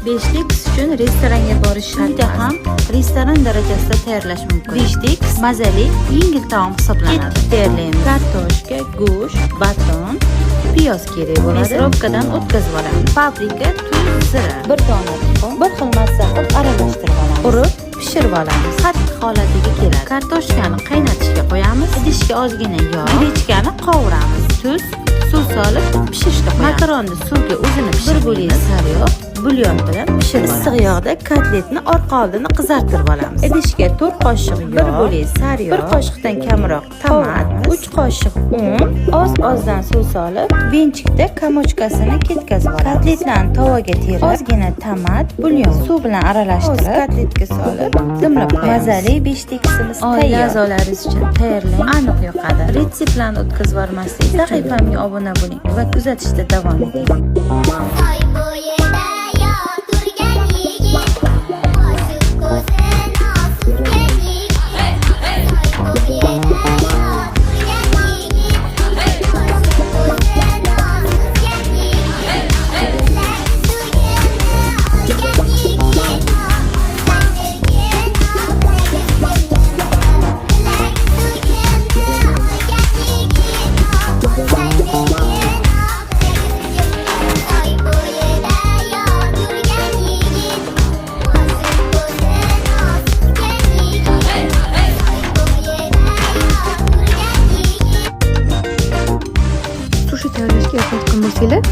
Beşlik uchun restoranga borish shart ham restoran darajasida tayyorlash mumkin. Beşlik mazali, yengil taom hisoblanadi. Tayyorlaymiz. Kartoshka, go'sht, baton, piyoz kerak bo'ladi. Mikrovkadan o'tkazib olamiz. Paprika, tuz, zira, bir dona tuxum, bir xil mazza qilib aralashtirib olamiz. Urib, pishirib olamiz. Qattiq holatiga keladi. Kartoshkani qaynatishga qo'yamiz. Idishga ozgina yog', grechkani qovuramiz. Tuz, suv solib pishirishga qo'yamiz. Makaronni suvga o'zini pishirib, bir bo'lak sariyog', bulyon bilan pishirib olamiz. Issiq yog'da kotletni orqa oldini qizartirib olamiz. Idishga 4 qoshiq yog', bir bo'lak sariyog', bir qoshiqdan kamroq tomat, 3 qoshiq un, oz-ozdan suv solib, benchikda kamochkasini ketkazib olamiz. Kotletlarni tovaga terib, ozgina tomat, bulyon, suv bilan aralashtirib, kotletga solib, dimlab qo'yamiz. Mazali beshlikimiz tayyor. A'zolaringiz uchun tayyorlang. Aniq yoqadi. Retseptlarni o'tkazib yubormaslik, sahifamga obuna bo'ling va kuzatishda davom eting.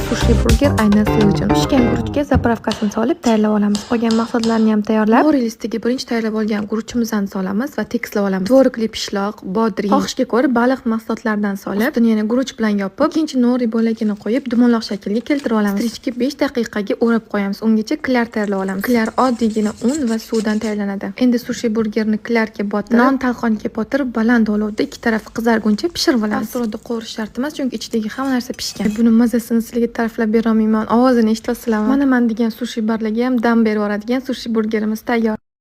Sushi burger aynan siz uchun. Pishgan guruchga zapravkasini solib tayyorlab olamiz. Qolgan mahsulotlarni ham tayyorlab, bor listiga birinchi tayyorlab olgan guruchimizni solamiz va tekislab olamiz. Tvorogli pishloq, bodring, xohishga ko'ra baliq mahsulotlaridan solib, ustini yana guruch bilan yopib, ikkinchi nori bo'lagini qo'yib, dumonloq shaklga keltirib olamiz. Strichga 5 daqiqaga o'rab qo'yamiz. Ungacha klar tayyorlab olamiz. Klar oddiygina un va suvdan tayyorlanadi. Endi sushi burgerni klarga botirib, non talqoniga botirib, baland olovda ikki tarafi qizarguncha pishirib olamiz. Aslida qovurish shart emas, chunki ichidagi hamma narsa pishgan. Buni mazasini sizlarga ta'riflab bera olmayman. Ovozini eshitib, mana men degan sushi barlarga ham dam berib yuboradigan sushi burgerimiz tayyor.